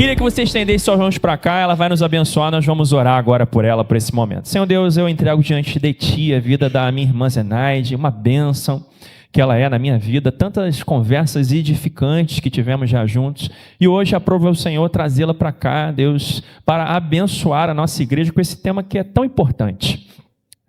Queria que você estendesse suas mãos para cá, ela vai nos abençoar, nós vamos orar agora por ela, por esse momento. Senhor Deus, eu entrego diante de Ti a vida da minha irmã Zenaide, uma bênção que ela é na minha vida, tantas conversas edificantes que tivemos já juntos, e hoje aprova o Senhor trazê-la para cá, Deus, para abençoar a nossa igreja com esse tema que é tão importante.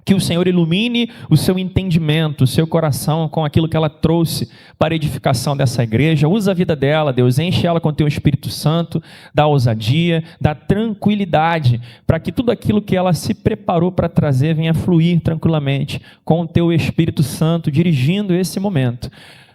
Que o Senhor ilumine o seu entendimento, o seu coração com aquilo que ela trouxe para a edificação dessa igreja. Usa a vida dela, Deus, enche ela com o teu Espírito Santo, dá ousadia, dá tranquilidade, para que tudo aquilo que ela se preparou para trazer venha fluir tranquilamente com o teu Espírito Santo dirigindo esse momento.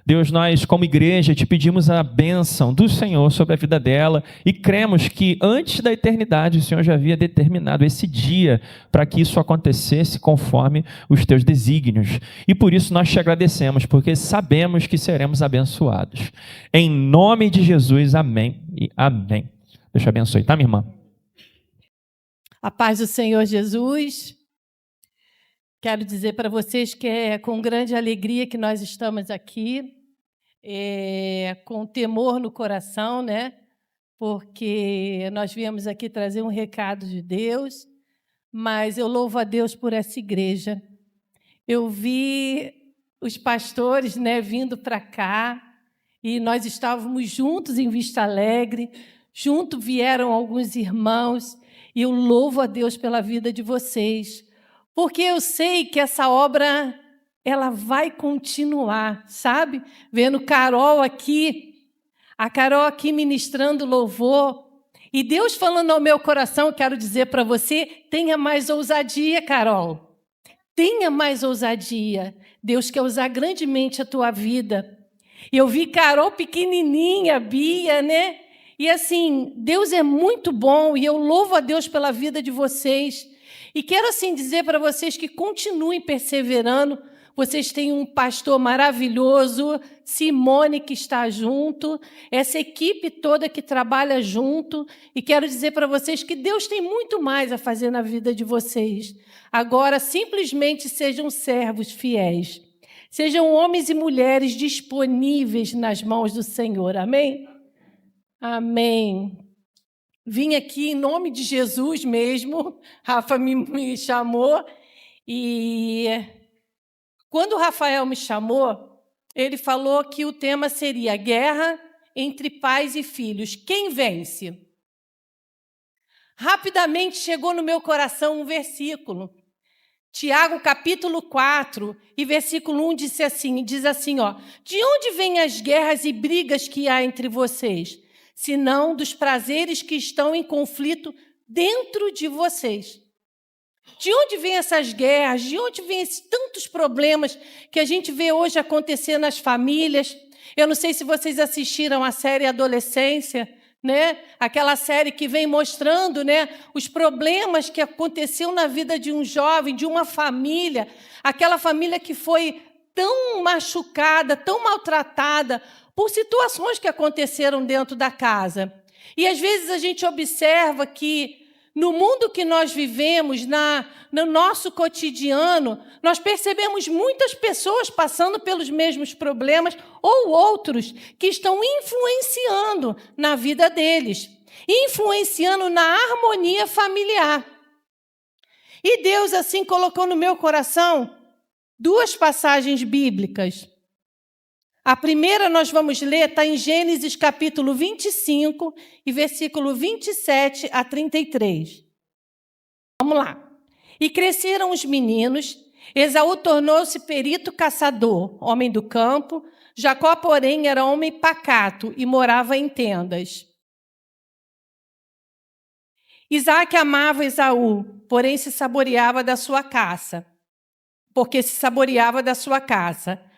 Deus, nós como igreja te pedimos a bênção do Senhor sobre a vida dela e cremos que antes da eternidade o Senhor já havia determinado esse dia para que isso acontecesse conforme os teus desígnios. E por isso nós te agradecemos, porque sabemos que seremos abençoados. Em nome de Jesus, amém e amém. Deus te abençoe, tá, minha irmã? A paz do Senhor Jesus. Quero dizer para vocês que é com grande alegria que nós estamos aqui, com temor no coração, né? Porque nós viemos aqui trazer um recado de Deus, mas eu louvo a Deus por essa igreja. Eu vi os pastores, né, vindo para cá, e nós estávamos juntos em Vista Alegre, junto vieram alguns irmãos, e eu louvo a Deus pela vida de vocês, porque eu sei que essa obra ela vai continuar, sabe? Vendo Carol aqui, a Carol aqui ministrando louvor, e Deus falando ao meu coração, eu quero dizer para você, tenha mais ousadia, Carol. Tenha mais ousadia. Deus quer usar grandemente a tua vida. E eu vi Carol pequenininha, Bia, né? E assim, Deus é muito bom, e eu louvo a Deus pela vida de vocês. E quero assim dizer para vocês que continuem perseverando. Vocês têm um pastor maravilhoso, Simone, que está junto, essa equipe toda que trabalha junto. E quero dizer para vocês que Deus tem muito mais a fazer na vida de vocês. Agora, simplesmente sejam servos fiéis. Sejam homens e mulheres disponíveis nas mãos do Senhor. Amém? Amém. Vim aqui em nome de Jesus mesmo, Rafa me chamou, e quando o Rafael me chamou, ele falou que o tema seria guerra entre pais e filhos. Quem vence? Rapidamente chegou no meu coração um versículo, Tiago capítulo 4, e versículo 1 diz assim, ó, de onde vêm as guerras e brigas que há entre vocês? Senão dos prazeres que estão em conflito dentro de vocês. De onde vêm essas guerras? De onde vêm esses tantos problemas que a gente vê hoje acontecer nas famílias? Eu não sei se vocês assistiram a série Adolescência, né? Aquela série que vem mostrando, né, os problemas que aconteceu na vida de um jovem, de uma família, aquela família que foi tão machucada, tão maltratada, por situações que aconteceram dentro da casa. E, às vezes, a gente observa que, no mundo que nós vivemos, no nosso cotidiano, nós percebemos muitas pessoas passando pelos mesmos problemas ou outros que estão influenciando na vida deles, influenciando na harmonia familiar. E Deus, assim, colocou no meu coração duas passagens bíblicas. A primeira nós vamos ler, está em Gênesis capítulo 25 e versículo 27 a 33. Vamos lá. E cresceram os meninos, Esaú tornou-se perito caçador, homem do campo, Jacó, porém, era homem pacato e morava em tendas. Isaque amava Esaú, porém se saboreava da sua caça,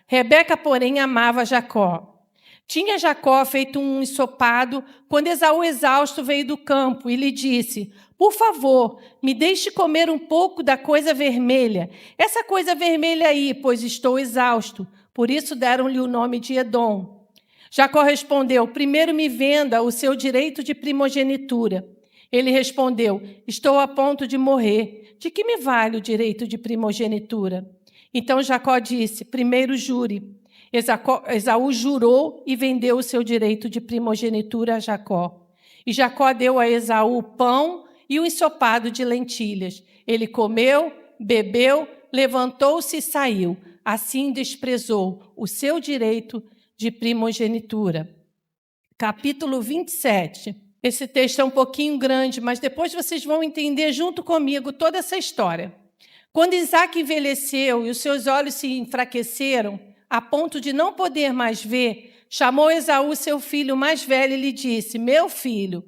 Rebeca, porém, amava Jacó. Tinha Jacó feito um ensopado quando Esaú, exausto, veio do campo e lhe disse, por favor, me deixe comer um pouco da coisa vermelha. Essa coisa vermelha aí, pois estou exausto. Por isso deram-lhe o nome de Edom. Jacó respondeu, primeiro me venda o seu direito de primogenitura. Ele respondeu, estou a ponto de morrer. De que me vale o direito de primogenitura? Então Jacó disse, primeiro jure. Esaú jurou e vendeu o seu direito de primogenitura a Jacó. E Jacó deu a Esaú o pão e o ensopado de lentilhas. Ele comeu, bebeu, levantou-se e saiu. Assim desprezou o seu direito de primogenitura. Capítulo 27. Esse texto é um pouquinho grande, mas depois vocês vão entender junto comigo toda essa história. Quando Isaac envelheceu e os seus olhos se enfraqueceram, a ponto de não poder mais ver, chamou Esaú, seu filho mais velho, e lhe disse: meu filho.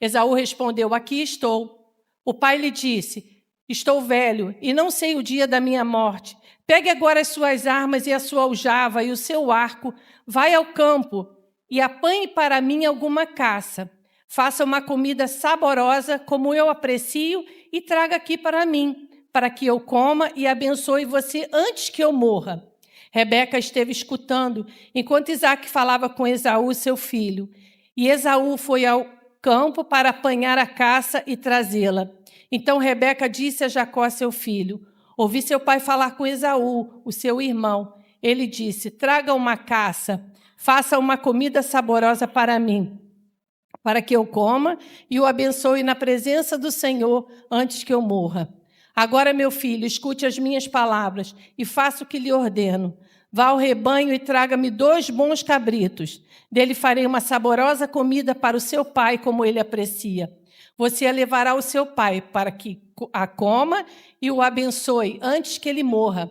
Esaú respondeu: aqui estou. O pai lhe disse: estou velho e não sei o dia da minha morte. Pegue agora as suas armas e a sua aljava e o seu arco, vai ao campo e apanhe para mim alguma caça. Faça uma comida saborosa, como eu aprecio, e traga aqui para mim, para que eu coma e abençoe você antes que eu morra. Rebeca esteve escutando, enquanto Isaac falava com Esaú, seu filho. E Esaú foi ao campo para apanhar a caça e trazê-la. Então Rebeca disse a Jacó, seu filho: ouvi seu pai falar com Esaú, o seu irmão. Ele disse: traga uma caça, faça uma comida saborosa para mim, para que eu coma e o abençoe na presença do Senhor antes que eu morra. Agora, meu filho, escute as minhas palavras e faça o que lhe ordeno. Vá ao rebanho e traga-me 2 bons cabritos. Dele farei uma saborosa comida para o seu pai, como ele aprecia. Você a levará ao seu pai para que a coma e o abençoe antes que ele morra.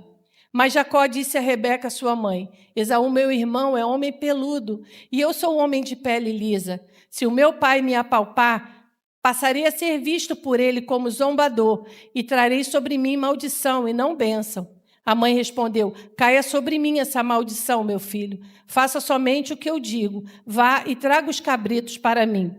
Mas Jacó disse a Rebeca, sua mãe: Esaú, meu irmão, é homem peludo, e eu sou homem de pele lisa. Se o meu pai me apalpar, passarei a ser visto por ele como zombador, e trarei sobre mim maldição e não bênção. A mãe respondeu: caia sobre mim essa maldição, meu filho. Faça somente o que eu digo. Vá e traga os cabritos para mim.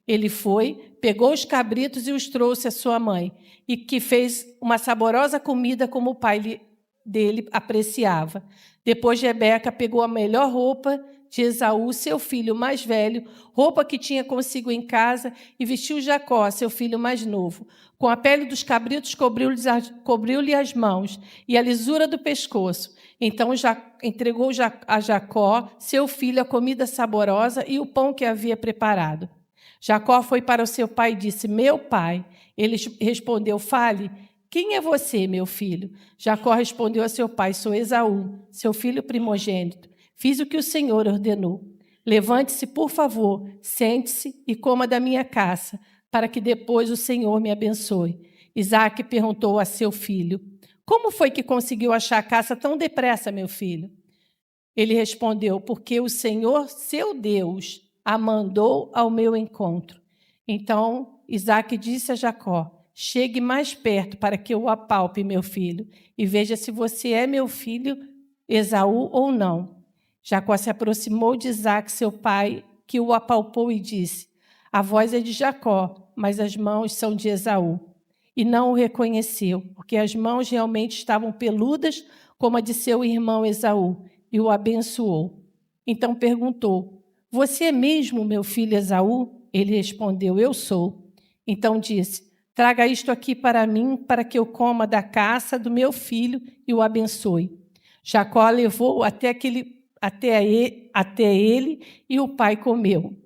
Ele foi, pegou os cabritos e os trouxe à sua mãe, e que fez uma saborosa comida como o pai dele apreciava. Depois Rebeca pegou a melhor roupa de Esaú, seu filho mais velho, roupa que tinha consigo em casa, e vestiu Jacó, seu filho mais novo. Com a pele dos cabritos cobriu-lhe as mãos e a lisura do pescoço. Então entregou a Jacó, seu filho, a comida saborosa e o pão que havia preparado. Jacó foi para o seu pai e disse: meu pai. Ele respondeu: fale. Quem é você, meu filho? Jacó respondeu a seu pai: sou Esaú, seu filho primogênito. Fiz o que o Senhor ordenou. Levante-se, por favor, sente-se e coma da minha caça, para que depois o Senhor me abençoe. Isaac perguntou a seu filho: como foi que conseguiu achar a caça tão depressa, meu filho? Ele respondeu: porque o Senhor, seu Deus, a mandou ao meu encontro. Então Isaac disse a Jacó: chegue mais perto para que eu o apalpe, meu filho, e veja se você é meu filho Esaú ou não. Jacó se aproximou de Isaac, seu pai, que o apalpou e disse: a voz é de Jacó, mas as mãos são de Esaú. E não o reconheceu, porque as mãos realmente estavam peludas como a de seu irmão Esaú, e o abençoou. Então perguntou: você é mesmo meu filho Esaú? Ele respondeu: eu sou. Então disse: traga isto aqui para mim, para que eu coma da caça do meu filho e o abençoe. Jacó levou até ele e o pai comeu.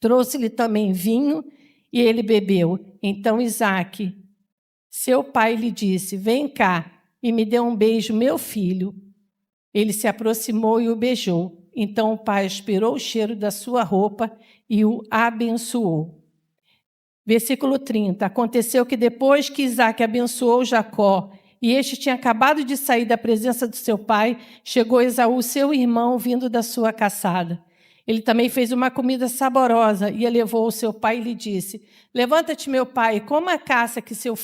Trouxe-lhe também vinho e ele bebeu. Então Isaac, seu pai, lhe disse: vem cá e me dê um beijo, meu filho. Ele se aproximou e o beijou. Então o pai aspirou o cheiro da sua roupa e o abençoou. Versículo 30. Aconteceu que depois que Isaac abençoou Jacó, e este tinha acabado de sair da presença do seu pai, chegou Esaú, seu irmão, vindo da sua caçada. Ele também fez uma comida saborosa e a levou ao seu pai e lhe disse: levanta-te, meu pai, coma a caça de seu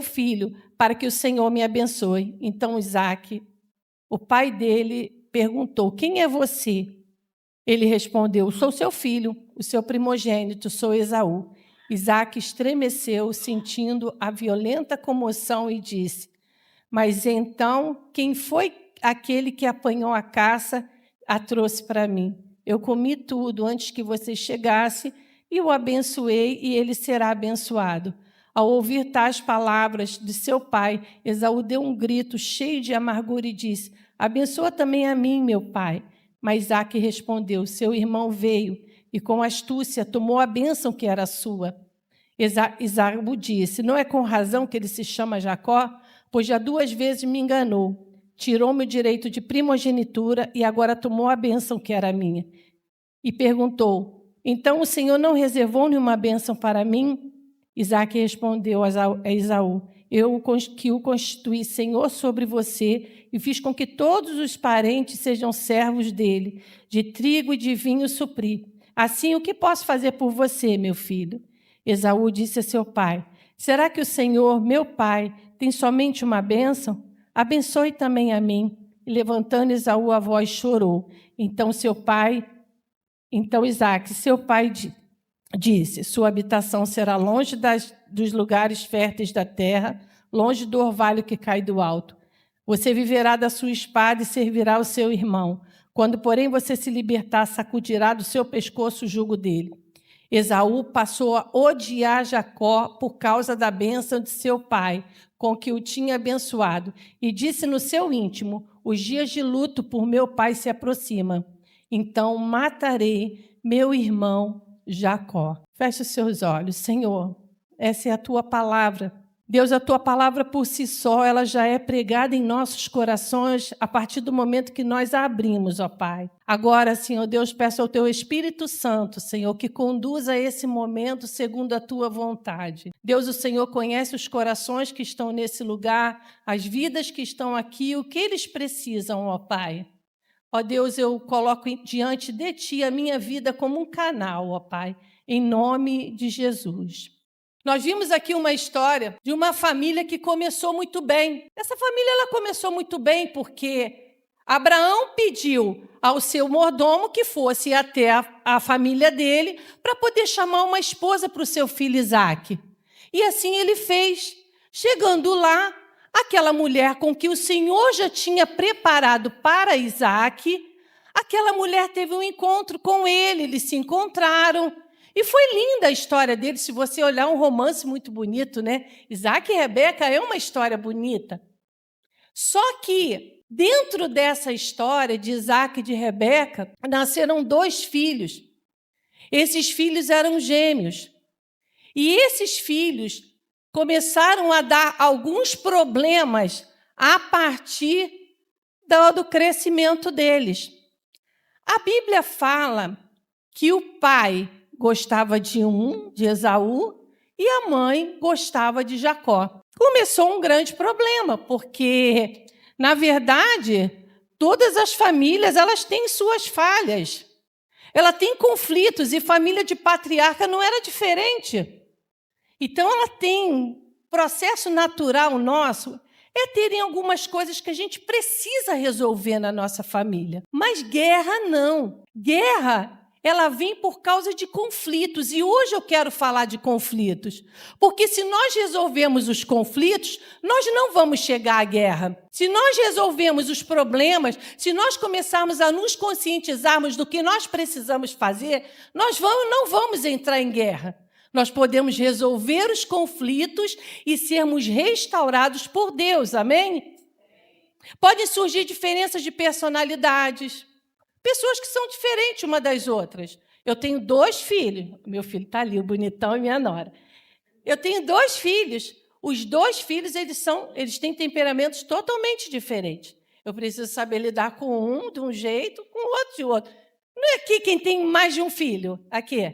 filho, para que o Senhor me abençoe. Então Isaac, o pai dele, perguntou: quem é você? Ele respondeu: sou seu filho, o seu primogênito, sou Esaú. Isaac estremeceu, sentindo a violenta comoção, e disse: mas então, quem foi aquele que apanhou a caça, a trouxe para mim? Eu comi tudo antes que você chegasse e o abençoei, e ele será abençoado. Ao ouvir tais palavras de seu pai, Esaú deu um grito cheio de amargura e disse: abençoa também a mim, meu pai. Mas Isaac respondeu: seu irmão veio e com astúcia tomou a bênção que era sua. Esaú disse: não é com razão que ele se chama Jacó, pois já 2 vezes me enganou. Tirou-me o direito de primogenitura e agora tomou a bênção que era minha. E perguntou: então o Senhor não reservou nenhuma bênção para mim? Isaque respondeu a Esaú: eu que o constituí Senhor sobre você e fiz com que todos os parentes sejam servos dele, de trigo e de vinho supri. Assim, o que posso fazer por você, meu filho? Esaú disse a seu pai: será que o Senhor, meu pai, tem somente uma bênção? Abençoe também a mim. E levantando Esaú a voz, chorou. Então Isaque, seu pai, disse: sua habitação será longe dos lugares férteis da terra, longe do orvalho que cai do alto. Você viverá da sua espada e servirá o seu irmão. Quando, porém, você se libertar, sacudirá do seu pescoço o jugo dele. Esaú passou a odiar Jacó por causa da bênção de seu pai, com que o tinha abençoado, e disse no seu íntimo: os dias de luto por meu pai se aproximam. Então matarei meu irmão Jacó. Feche os seus olhos. Senhor, essa é a tua palavra. Deus, a tua palavra por si só, ela já é pregada em nossos corações a partir do momento que nós a abrimos, ó Pai. Agora, Senhor Deus, peço ao teu Espírito Santo, Senhor, que conduza esse momento segundo a tua vontade. Deus, o Senhor conhece os corações que estão nesse lugar, as vidas que estão aqui, o que eles precisam, ó Pai. Ó Deus, eu coloco diante de ti a minha vida como um canal, ó Pai, em nome de Jesus. Nós vimos aqui uma história de uma família que começou muito bem. Essa família ela começou muito bem porque Abraão pediu ao seu mordomo que fosse até a família dele para poder chamar uma esposa para o seu filho Isaque. E assim ele fez. Chegando lá, aquela mulher com que o Senhor já tinha preparado para Isaque, aquela mulher teve um encontro com ele, eles se encontraram. E foi linda a história dele, se você olhar, um romance muito bonito, né? Isaque e Rebeca é uma história bonita. Só que, dentro dessa história de Isaque e de Rebeca, nasceram 2 filhos. Esses filhos eram gêmeos. E esses filhos começaram a dar alguns problemas a partir do crescimento deles. A Bíblia fala que o pai gostava de Esaú, e a mãe gostava de Jacó. Começou um grande problema, porque, na verdade, todas as famílias elas têm suas falhas. Ela tem conflitos, e família de patriarca não era diferente. Então, ela tem processo natural nosso, é terem algumas coisas que a gente precisa resolver na nossa família. Mas guerra não. Guerra ela vem por causa de conflitos. E hoje eu quero falar de conflitos. Porque se nós resolvemos os conflitos, nós não vamos chegar à guerra. Se nós resolvemos os problemas, se nós começarmos a nos conscientizarmos do que nós precisamos fazer, nós não vamos entrar em guerra. Nós podemos resolver os conflitos e sermos restaurados por Deus. Amém? Podem surgir diferenças de personalidades. Pessoas que são diferentes uma das outras. Eu tenho 2 filhos. Meu filho está ali, o bonitão, e minha nora. Eu tenho 2 filhos. Os 2 filhos, eles têm temperamentos totalmente diferentes. Eu preciso saber lidar com um de um jeito, com o outro de outro. Não é aqui quem tem mais de um filho? Aqui.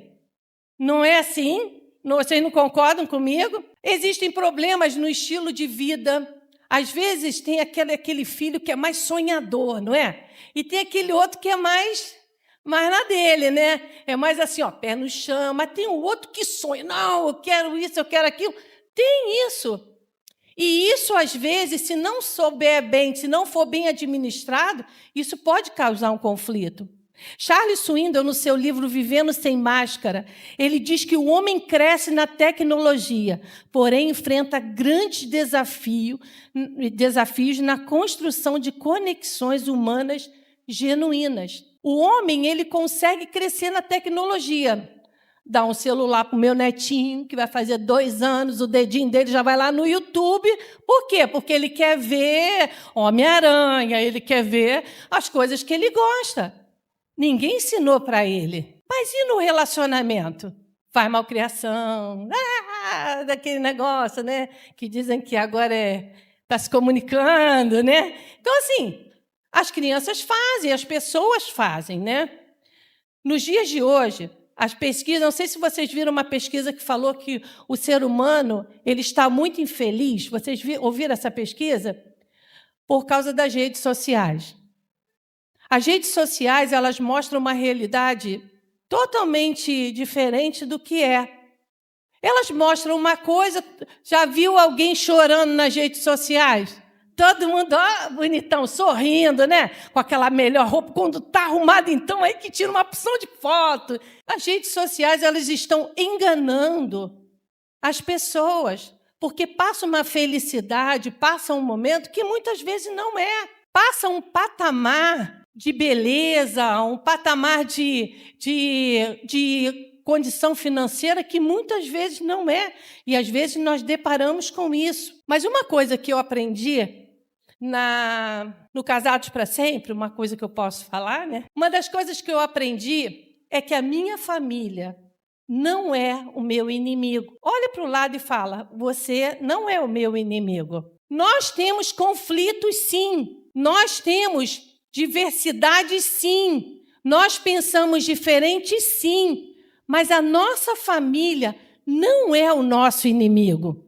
Não é assim? Vocês não concordam comigo? Existem problemas no estilo de vida. Às vezes tem aquele filho que é mais sonhador, não é? E tem aquele outro que é mais na dele, né? É mais assim, ó, pé no chão. Mas tem o outro que sonha. Não, eu quero isso, eu quero aquilo. Tem isso. E isso, às vezes, se não souber bem, se não for bem administrado, isso pode causar um conflito. Charles Swindoll, no seu livro Vivendo Sem Máscara, ele diz que o homem cresce na tecnologia, porém enfrenta grandes desafios na construção de conexões humanas genuínas. O homem ele consegue crescer na tecnologia. Dá um celular para o meu netinho, que vai fazer 2 anos, o dedinho dele já vai lá no YouTube. Por quê? Porque ele quer ver Homem-Aranha, ele quer ver as coisas que ele gosta. Ninguém ensinou para ele. Mas e no relacionamento? Faz malcriação, daquele negócio, né? Que dizem que agora está se comunicando, né? Então, assim, as crianças fazem, as pessoas fazem, né? Nos dias de hoje, as pesquisas, não sei se vocês viram uma pesquisa que falou que o ser humano ele está muito infeliz. Vocês ouviram essa pesquisa? Por causa das redes sociais. As redes sociais, elas mostram uma realidade totalmente diferente do que é. Elas mostram uma coisa, já viu alguém chorando nas redes sociais? Todo mundo, bonitão, sorrindo, né? Com aquela melhor roupa, quando está arrumado, então, aí que tira uma opção de foto. As redes sociais, elas estão enganando as pessoas, porque passa uma felicidade, passa um momento que muitas vezes não é. Passa um patamar de beleza, um patamar de condição financeira que muitas vezes não é. E, às vezes, nós deparamos com isso. Mas uma coisa que eu aprendi no Casados para Sempre, uma coisa que eu posso falar, né? Uma das coisas que eu aprendi é que a minha família não é o meu inimigo. Olha para o lado e fala, você não é o meu inimigo. Nós temos conflitos, sim. Nós temos diversidade, sim. Nós pensamos diferente, sim. Mas a nossa família não é o nosso inimigo.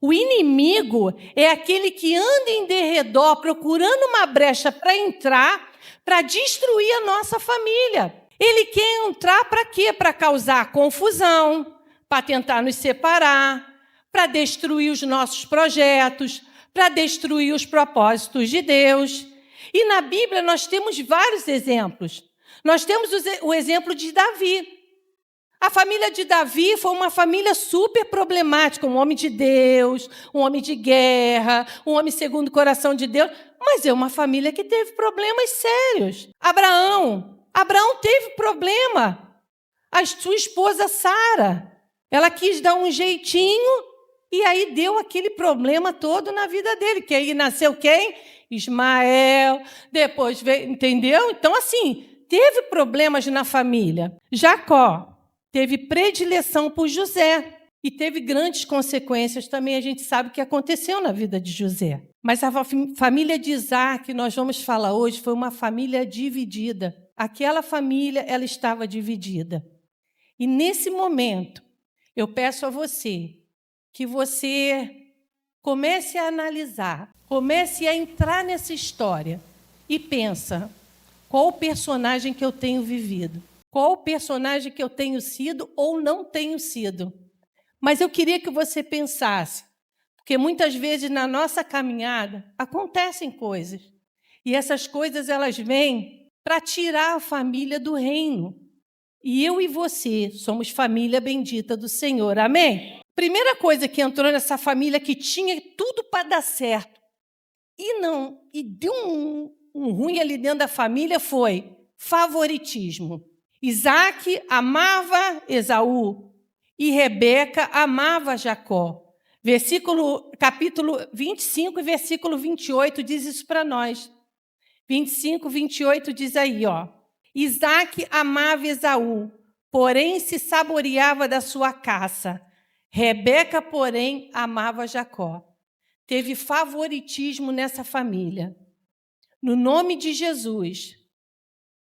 O inimigo é aquele que anda em derredor procurando uma brecha para entrar, para destruir a nossa família. Ele quer entrar para quê? Para causar confusão, para tentar nos separar, para destruir os nossos projetos, para destruir os propósitos de Deus. E na Bíblia nós temos vários exemplos. Nós temos o exemplo de Davi. A família de Davi foi uma família super problemática, um homem de Deus, um homem de guerra, um homem segundo o coração de Deus, mas é uma família que teve problemas sérios. Abraão teve problema. A sua esposa Sara, ela quis dar um jeitinho e aí deu aquele problema todo na vida dele, que aí nasceu quem? Ismael, depois veio, entendeu? Então, assim, teve problemas na família. Jacó teve predileção por José e teve grandes consequências também, a gente sabe o que aconteceu na vida de José. Mas a família de Isaac, que nós vamos falar hoje, foi uma família dividida. Aquela família, ela estava dividida. E nesse momento, eu peço a você que você comece a analisar, comece a entrar nessa história e pensa, qual o personagem que eu tenho vivido? Qual o personagem que eu tenho sido ou não tenho sido? Mas eu queria que você pensasse, porque muitas vezes na nossa caminhada acontecem coisas. E essas coisas elas vêm para tirar a família do reino. E eu e você somos família bendita do Senhor. Amém? Primeira coisa que entrou nessa família que tinha tudo para dar certo e deu um ruim ali dentro da família foi favoritismo. Isaac amava Esaú e Rebeca amava Jacó. Capítulo 25 e versículo 28 diz isso para nós. 25, 28 diz aí, ó. Isaac amava Esaú, porém se saboreava da sua caça. Rebeca, porém, amava Jacó. Teve favoritismo nessa família. No nome de Jesus,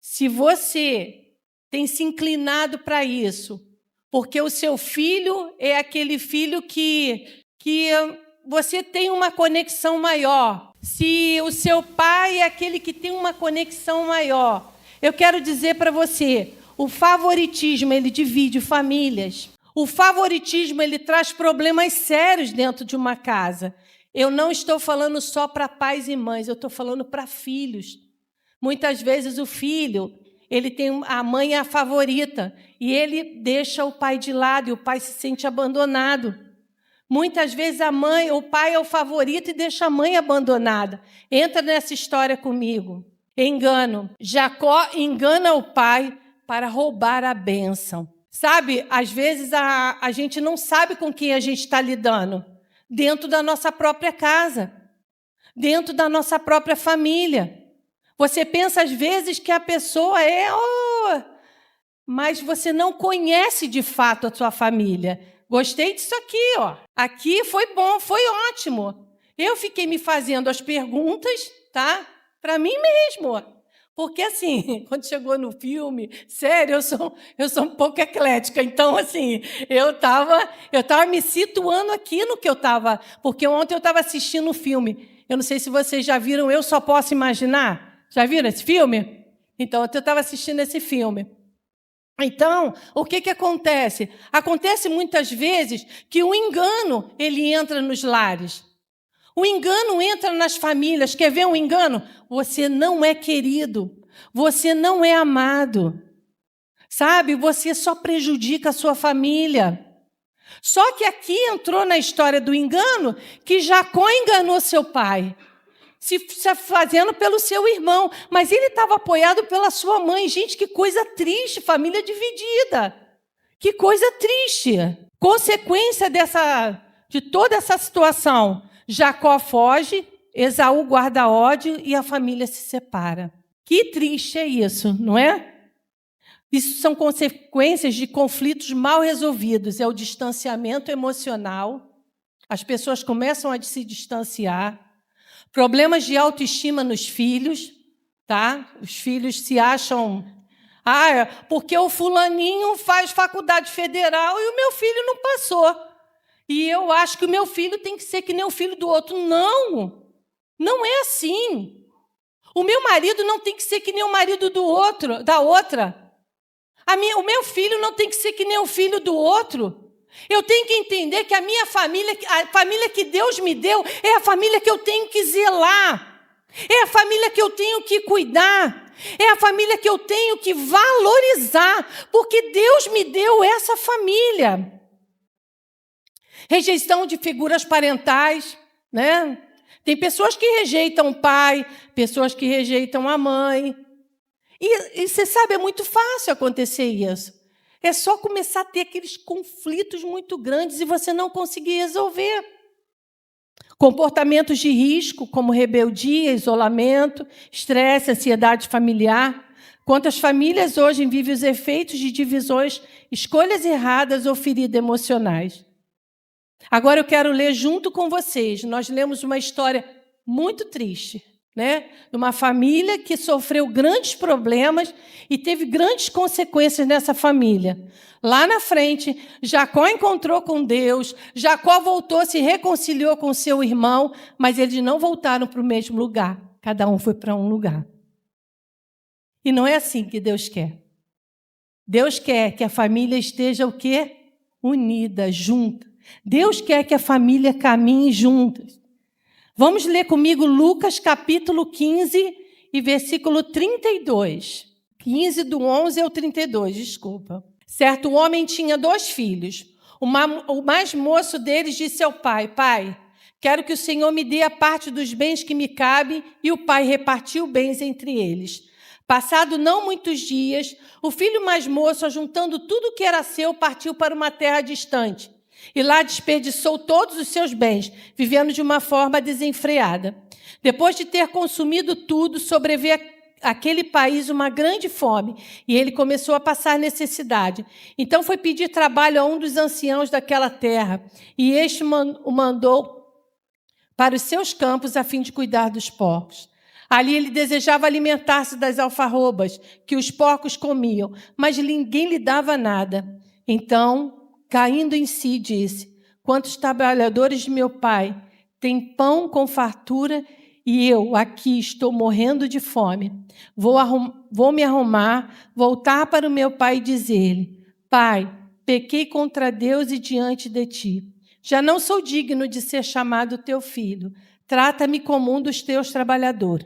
se você tem se inclinado para isso, porque o seu filho é aquele filho que você tem uma conexão maior. Se o seu pai é aquele que tem uma conexão maior, eu quero dizer para você, o favoritismo, ele divide famílias. O favoritismo, ele traz problemas sérios dentro de uma casa. Eu não estou falando só para pais e mães, eu estou falando para filhos. Muitas vezes o filho, ele tem a mãe a favorita e ele deixa o pai de lado e o pai se sente abandonado. Muitas vezes o pai é o favorito e deixa a mãe abandonada. Entra nessa história comigo. Engano. Jacó engana o pai para roubar a bênção. Sabe, às vezes a gente não sabe com quem a gente está lidando. Dentro da nossa própria casa. Dentro da nossa própria família. Você pensa às vezes que a pessoa mas você não conhece de fato a sua família. Gostei disso aqui, ó. Aqui foi bom, foi ótimo. Eu fiquei me fazendo as perguntas, tá? Para mim mesmo. Porque, assim, quando chegou no filme, sério, eu sou um pouco eclética. Então, assim, eu tava me situando aqui no que eu estava... Porque ontem eu estava assistindo um filme. Eu não sei se vocês já viram Eu Só Posso Imaginar. Já viram esse filme? Então, ontem eu estava assistindo esse filme. Então, o que acontece? Acontece muitas vezes que o engano ele entra nos lares. O engano entra nas famílias. Quer ver um engano? Você não é querido. Você não é amado. Sabe? Você só prejudica a sua família. Só que aqui entrou na história do engano que Jacó enganou seu pai, se fazendo pelo seu irmão, mas ele estava apoiado pela sua mãe. Gente, que coisa triste, família dividida. Que coisa triste. Consequência de toda essa situação, Jacó foge, Esaú guarda ódio e a família se separa. Que triste é isso, não é? Isso são consequências de conflitos mal resolvidos. É o distanciamento emocional. As pessoas começam a se distanciar. Problemas de autoestima nos filhos, tá? Os filhos se acham... porque o fulaninho faz faculdade federal e o meu filho não passou. E eu acho que o meu filho tem que ser que nem o filho do outro. Não, não é assim. O meu marido não tem que ser que nem o marido da outra. O meu filho não tem que ser que nem o filho do outro. Eu tenho que entender que a minha família, a família que Deus me deu, é a família que eu tenho que zelar. É a família que eu tenho que cuidar. É a família que eu tenho que valorizar. Porque Deus me deu essa família. Rejeição de figuras parentais, né? Tem pessoas que rejeitam o pai, pessoas que rejeitam a mãe. E você sabe, é muito fácil acontecer isso. É só começar a ter aqueles conflitos muito grandes e você não conseguir resolver. Comportamentos de risco, como rebeldia, isolamento, estresse, ansiedade familiar. Quantas famílias hoje vivem os efeitos de divisões, escolhas erradas ou feridas emocionais. Agora eu quero ler junto com vocês. Nós lemos uma história muito triste, né? De uma família que sofreu grandes problemas e teve grandes consequências nessa família. Lá na frente, Jacó encontrou com Deus, Jacó voltou, se reconciliou com seu irmão, mas eles não voltaram para o mesmo lugar. Cada um foi para um lugar. E não é assim que Deus quer. Deus quer que a família esteja o quê? Unida, junta. Deus quer que a família caminhe juntas. Vamos ler comigo Lucas capítulo 15 e versículo 32. 15 do 11 ao 32, desculpa. Certo homem tinha 2 filhos. O mais moço deles disse ao pai: Pai, quero que o Senhor me dê a parte dos bens que me cabe. E o pai repartiu bens entre eles. Passado não muitos dias, o filho mais moço, ajuntando tudo o que era seu, partiu para uma terra distante. E lá desperdiçou todos os seus bens, vivendo de uma forma desenfreada. Depois de ter consumido tudo, sobreveio àquele país uma grande fome, e ele começou a passar necessidade. Então foi pedir trabalho a um dos anciãos daquela terra, e este o mandou para os seus campos a fim de cuidar dos porcos. Ali ele desejava alimentar-se das alfarrobas que os porcos comiam, mas ninguém lhe dava nada. Então, caindo em si, disse: Quantos trabalhadores de meu pai têm pão com fartura e eu aqui estou morrendo de fome. Vou me arrumar, voltar para o meu pai e dizer-lhe: Pai, pequei contra Deus e diante de ti. Já não sou digno de ser chamado teu filho. Trata-me como um dos teus trabalhadores.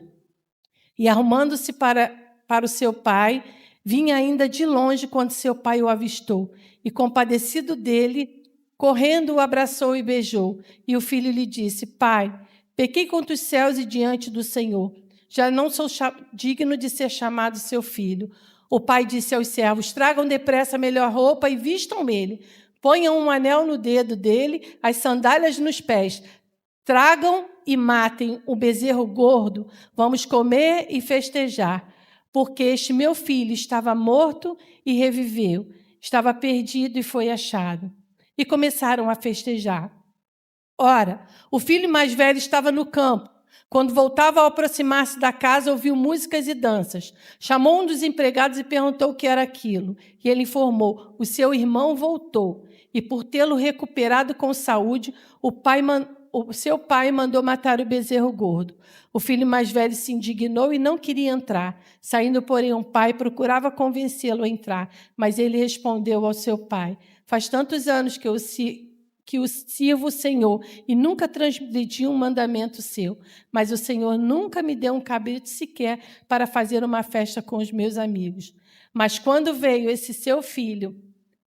E arrumando-se para o seu pai, vinha ainda de longe quando seu pai o avistou. E, compadecido dele, correndo, o abraçou e beijou. E o filho lhe disse: Pai, pequei contra os céus e diante do Senhor. Já não sou digno de ser chamado seu filho. O pai disse aos servos: Tragam depressa a melhor roupa e vistam ele. Ponham um anel no dedo dele, as sandálias nos pés. Tragam e matem o bezerro gordo. Vamos comer e festejar. porque este meu filho estava morto e reviveu, estava perdido e foi achado. E começaram a festejar. Ora, o filho mais velho estava no campo. Quando voltava ao aproximar-se da casa, ouviu músicas e danças. Chamou um dos empregados e perguntou o que era aquilo. E ele informou: o seu irmão voltou. E por tê-lo recuperado com saúde, o seu pai mandou matar o bezerro gordo. O filho mais velho se indignou e não queria entrar. Saindo, porém, um pai procurava convencê-lo a entrar. Mas ele respondeu ao seu pai: faz tantos anos que eu sirvo o Senhor e nunca transgredi um mandamento seu. Mas o Senhor nunca me deu um cabrito sequer para fazer uma festa com os meus amigos. Mas quando veio esse seu filho,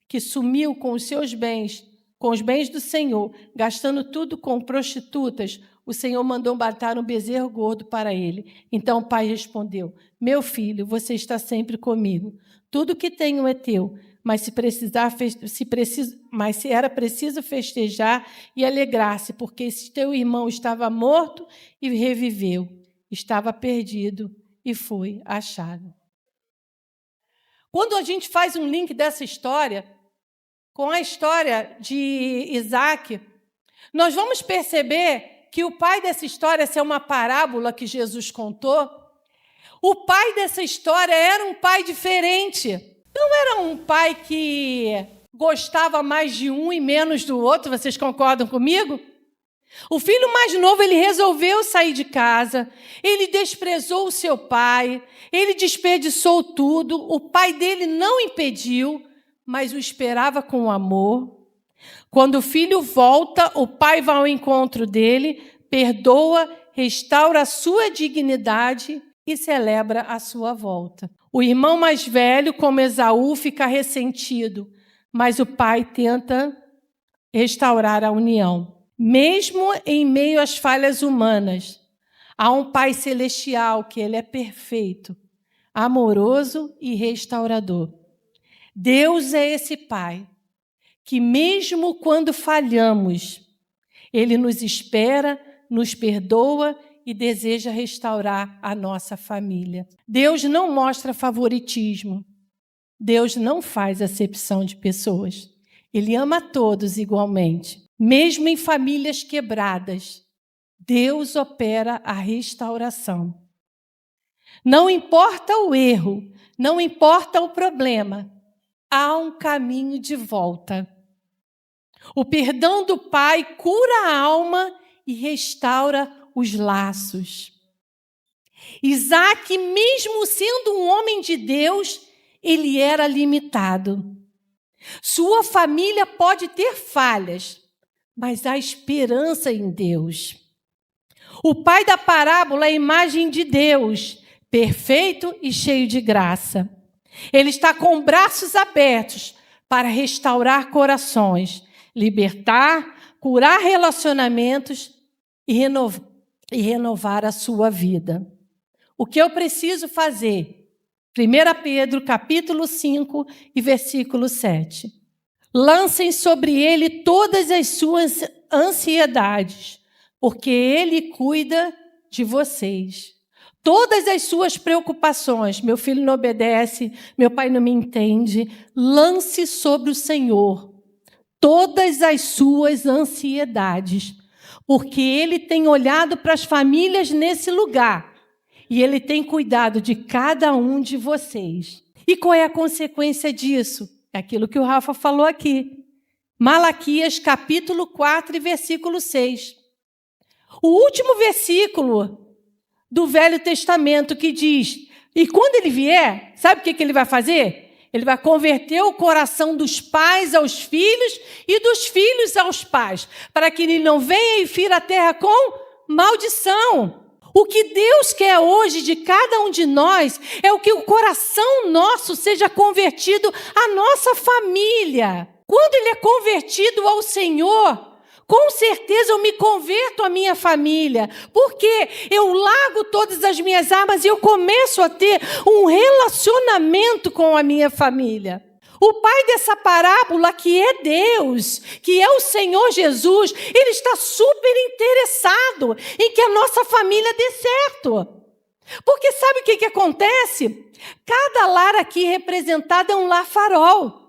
que sumiu com os seus bens, com os bens do Senhor, gastando tudo com prostitutas, o Senhor mandou matar um bezerro gordo para ele. Então o pai respondeu: meu filho, você está sempre comigo. Tudo que tenho é teu. Mas se era preciso festejar e alegrar-se, porque esse teu irmão estava morto e reviveu, estava perdido e foi achado. Quando a gente faz um link dessa história com a história de Isaac, nós vamos perceber que o pai dessa história, essa é uma parábola que Jesus contou, o pai dessa história era um pai diferente. Não era um pai que gostava mais de um e menos do outro, vocês concordam comigo? O filho mais novo, ele resolveu sair de casa, ele desprezou o seu pai, ele desperdiçou tudo, o pai dele não impediu, mas o esperava com amor. Quando o filho volta, o pai vai ao encontro dele, perdoa, restaura a sua dignidade e celebra a sua volta. O irmão mais velho, como Esaú, fica ressentido, mas o pai tenta restaurar a união. Mesmo em meio às falhas humanas, há um Pai celestial que ele é perfeito, amoroso e restaurador. Deus é esse Pai que, mesmo quando falhamos, ele nos espera, nos perdoa e deseja restaurar a nossa família. Deus não mostra favoritismo. Deus não faz acepção de pessoas. Ele ama todos igualmente. Mesmo em famílias quebradas, Deus opera a restauração. Não importa o erro, não importa o problema, há um caminho de volta. O perdão do Pai cura a alma e restaura os laços. Isaac, mesmo sendo um homem de Deus, ele era limitado. Sua família pode ter falhas, mas há esperança em Deus. O pai da parábola é a imagem de Deus, perfeito e cheio de graça. Ele está com braços abertos para restaurar corações, libertar, curar relacionamentos e renovar a sua vida. O que eu preciso fazer? 1 Pedro, capítulo 5 e versículo 7. Lancem sobre ele todas as suas ansiedades, porque ele cuida de vocês. Todas as suas preocupações, meu filho não obedece, meu pai não me entende, lance sobre o Senhor todas as suas ansiedades, porque ele tem olhado para as famílias nesse lugar e ele tem cuidado de cada um de vocês. E qual é a consequência disso? É aquilo que o Rafa falou aqui. Malaquias, capítulo 4, versículo 6. O último versículo do Velho Testamento que diz, e quando ele vier, sabe o que ele vai fazer? Ele vai converter o coração dos pais aos filhos e dos filhos aos pais, para que ele não venha e fira a terra com maldição. O que Deus quer hoje de cada um de nós é o que o coração nosso seja convertido à nossa família. Quando ele é convertido ao Senhor, com certeza eu me converto à minha família, porque eu largo todas as minhas armas e eu começo a ter um relacionamento com a minha família. O pai dessa parábola, que é Deus, que é o Senhor Jesus, ele está super interessado em que a nossa família dê certo. Porque sabe o que acontece? Cada lar aqui representado é um lar farol.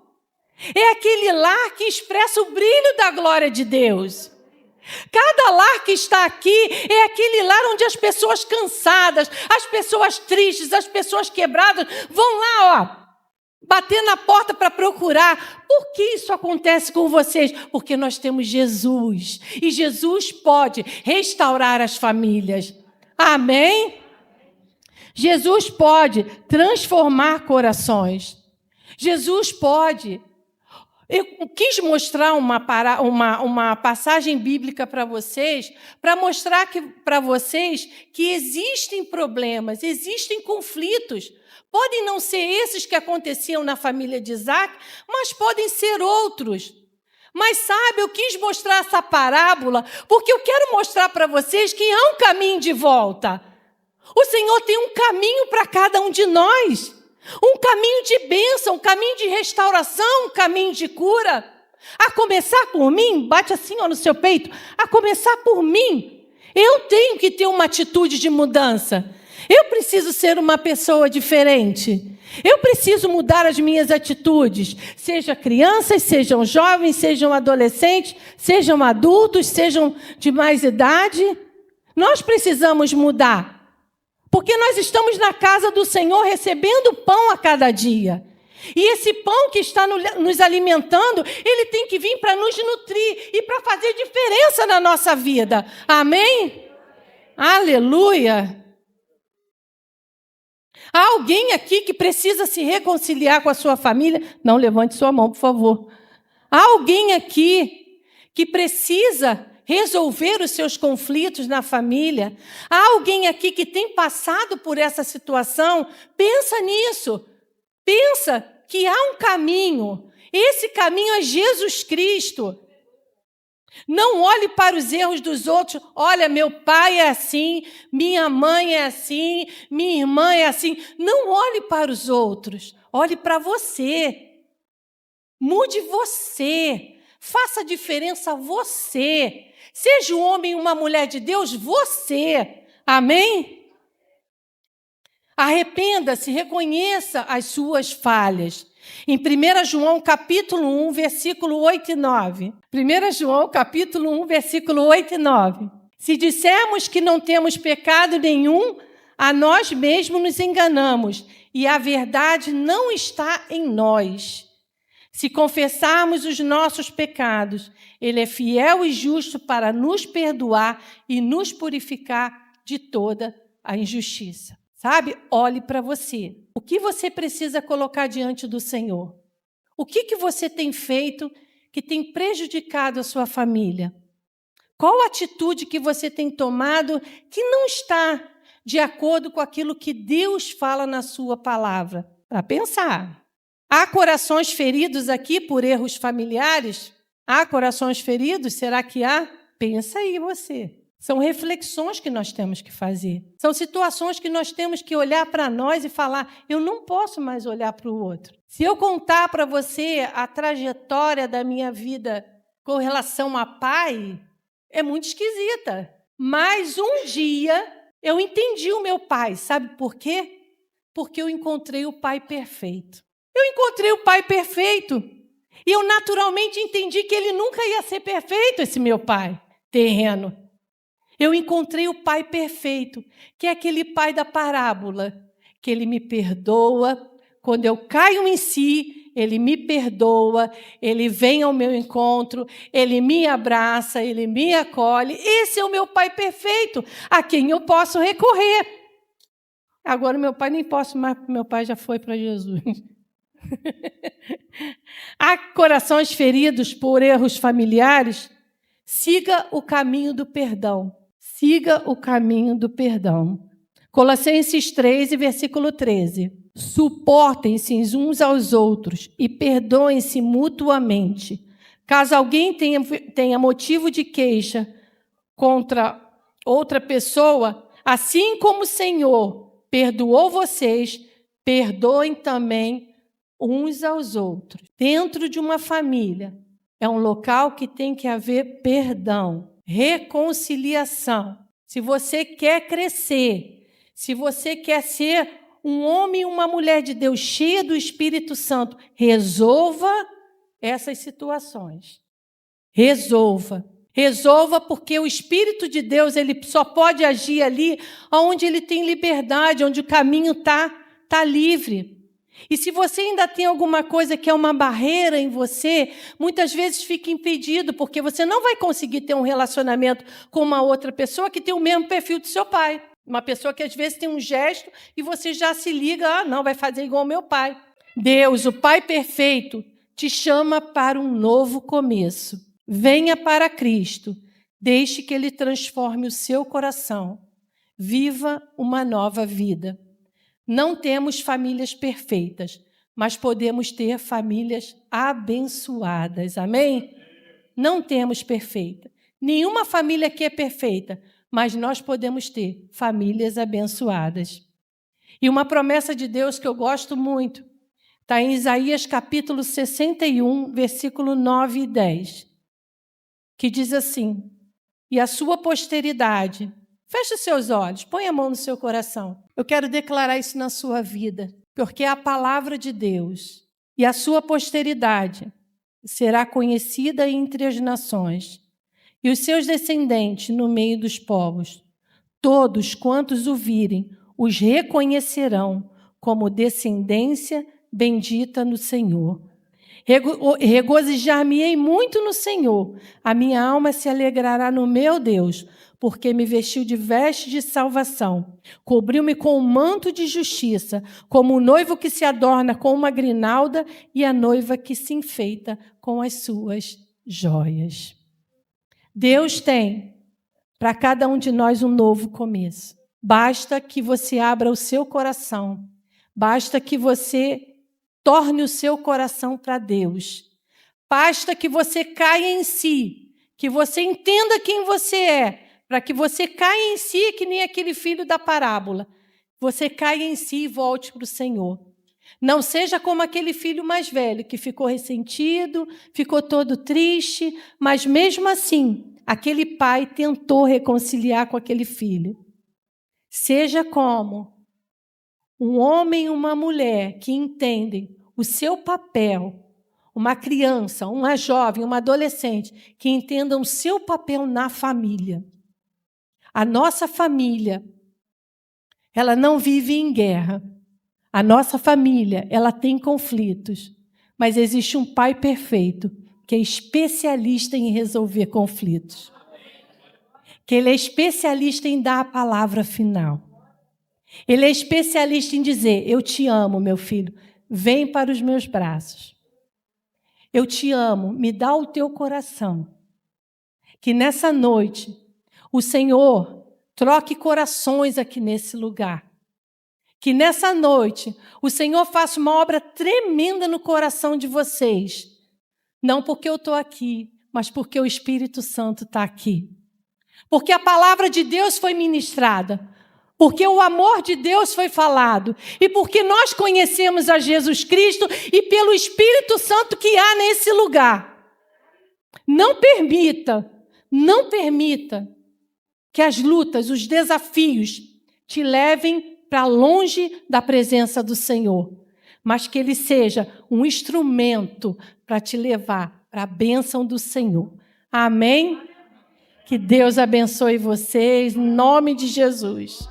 É aquele lar que expressa o brilho da glória de Deus. Cada lar que está aqui é aquele lar onde as pessoas cansadas, as pessoas tristes, as pessoas quebradas vão lá, bater na porta para procurar. Por que isso acontece com vocês? Porque nós temos Jesus. E Jesus pode restaurar as famílias. Amém? Jesus pode transformar corações. Jesus pode. Eu quis mostrar uma passagem bíblica para vocês, para mostrar para vocês que existem problemas, existem conflitos. Podem não ser esses que aconteciam na família de Isaac, mas podem ser outros. Mas sabe, eu quis mostrar essa parábola porque eu quero mostrar para vocês que há um caminho de volta. O Senhor tem um caminho para cada um de nós. Um caminho de bênção, um caminho de restauração, um caminho de cura. A começar por mim, bate assim no seu peito, a começar por mim. Eu tenho que ter uma atitude de mudança. Eu preciso ser uma pessoa diferente. Eu preciso mudar as minhas atitudes. Sejam crianças, sejam jovens, sejam adolescentes, sejam adultos, sejam de mais idade. Nós precisamos mudar. Porque nós estamos na casa do Senhor recebendo pão a cada dia. E esse pão que está nos alimentando, ele tem que vir para nos nutrir e para fazer diferença na nossa vida. Amém? Aleluia! Há alguém aqui que precisa se reconciliar com a sua família? Não levante sua mão, por favor. Há alguém aqui que precisa resolver os seus conflitos na família? Há alguém aqui que tem passado por essa situação? Pensa nisso. Pensa que há um caminho. Esse caminho é Jesus Cristo. Não olhe para os erros dos outros. Olha, meu pai é assim, minha mãe é assim, minha irmã é assim. Não olhe para os outros. Olhe para você. Mude você. Faça diferença você. Seja um homem e uma mulher de Deus, você. Amém? Arrependa-se, reconheça as suas falhas. Em 1 João, capítulo 1, versículo 8 e 9. 1 João, capítulo 1, versículo 8 e 9. Se dissermos que não temos pecado nenhum, a nós mesmos nos enganamos, e a verdade não está em nós. Se confessarmos os nossos pecados, Ele é fiel e justo para nos perdoar e nos purificar de toda a injustiça. Sabe? Olhe para você. O que você precisa colocar diante do Senhor? O que você tem feito que tem prejudicado a sua família? Qual atitude que você tem tomado que não está de acordo com aquilo que Deus fala na sua palavra? Para pensar. Há corações feridos aqui por erros familiares? Há corações feridos? Será que há? Pensa aí você. São reflexões que nós temos que fazer. São situações que nós temos que olhar para nós e falar, eu não posso mais olhar para o outro. Se eu contar para você a trajetória da minha vida com relação a pai, é muito esquisita. Mas um dia eu entendi o meu pai. Sabe por quê? Porque eu encontrei o pai perfeito. Eu encontrei o pai perfeito. E eu naturalmente entendi que ele nunca ia ser perfeito, esse meu pai terreno. Eu encontrei o pai perfeito, que é aquele pai da parábola, que ele me perdoa. Quando eu caio em si, ele me perdoa, ele vem ao meu encontro, ele me abraça, ele me acolhe. Esse é o meu pai perfeito, a quem eu posso recorrer. Agora, meu pai nem posso mais, porque meu pai já foi para Jesus. Há corações feridos por erros familiares? Siga o caminho do perdão. Siga o caminho do perdão. Colossenses 3, versículo 13. Suportem-se uns aos outros e perdoem-se mutuamente. Caso alguém tenha motivo de queixa contra outra pessoa, assim como o Senhor perdoou vocês, perdoem também uns aos outros. Dentro de uma família, é um local que tem que haver perdão, reconciliação. Se você quer crescer, Se você quer ser um homem e uma mulher de Deus cheia do Espírito Santo, resolva essas situações. Resolva. Resolva, porque o Espírito de Deus ele só pode agir ali onde ele tem liberdade, onde o caminho tá livre. E se você ainda tem alguma coisa que é uma barreira em você, muitas vezes fica impedido, porque você não vai conseguir ter um relacionamento com uma outra pessoa que tem o mesmo perfil do seu pai. Uma pessoa que às vezes tem um gesto e você já se liga, não, vai fazer igual ao meu pai. Deus, o Pai perfeito, te chama para um novo começo. Venha para Cristo, deixe que Ele transforme o seu coração. Viva uma nova vida. Não temos famílias perfeitas, mas podemos ter famílias abençoadas. Amém? Não temos perfeita. Nenhuma família aqui é perfeita, mas nós podemos ter famílias abençoadas. E uma promessa de Deus que eu gosto muito, está em Isaías capítulo 61, versículo 9 e 10, que diz assim: e a sua posteridade, feche os seus olhos, põe a mão no seu coração. Eu quero declarar isso na sua vida, porque é a palavra de Deus. E a sua posteridade será conhecida entre as nações, e os seus descendentes no meio dos povos. Todos quantos o virem, os reconhecerão como descendência bendita no Senhor. Regozijar-me-ei muito no Senhor. A minha alma se alegrará no meu Deus, porque me vestiu de vestes de salvação, cobriu-me com um manto de justiça, como o noivo que se adorna com uma grinalda e a noiva que se enfeita com as suas joias. Deus tem para cada um de nós um novo começo. Basta que você abra o seu coração, basta que você torne o seu coração para Deus. Basta que você caia em si, que você entenda quem você é, para que você caia em si, que nem aquele filho da parábola. Você caia em si e volte para o Senhor. Não seja como aquele filho mais velho, que ficou ressentido, ficou todo triste, mas mesmo assim, aquele pai tentou reconciliar com aquele filho. Seja como um homem e uma mulher que entendem o seu papel, uma criança, uma jovem, uma adolescente, que entendam o seu papel na família. A nossa família, ela não vive em guerra. A nossa família, ela tem conflitos, mas existe um pai perfeito, que é especialista em resolver conflitos. Que ele é especialista em dar a palavra final. Ele é especialista em dizer: eu te amo, meu filho, vem para os meus braços. Eu te amo, me dá o teu coração. Que nessa noite o Senhor troque corações aqui nesse lugar. Que nessa noite o Senhor faça uma obra tremenda no coração de vocês. Não porque eu estou aqui, mas porque o Espírito Santo está aqui. Porque a palavra de Deus foi ministrada. Porque o amor de Deus foi falado. E porque nós conhecemos a Jesus Cristo e pelo Espírito Santo que há nesse lugar. Não permita que as lutas, os desafios te levem para longe da presença do Senhor, mas que Ele seja um instrumento para te levar para a bênção do Senhor. Amém? Que Deus abençoe vocês, em nome de Jesus.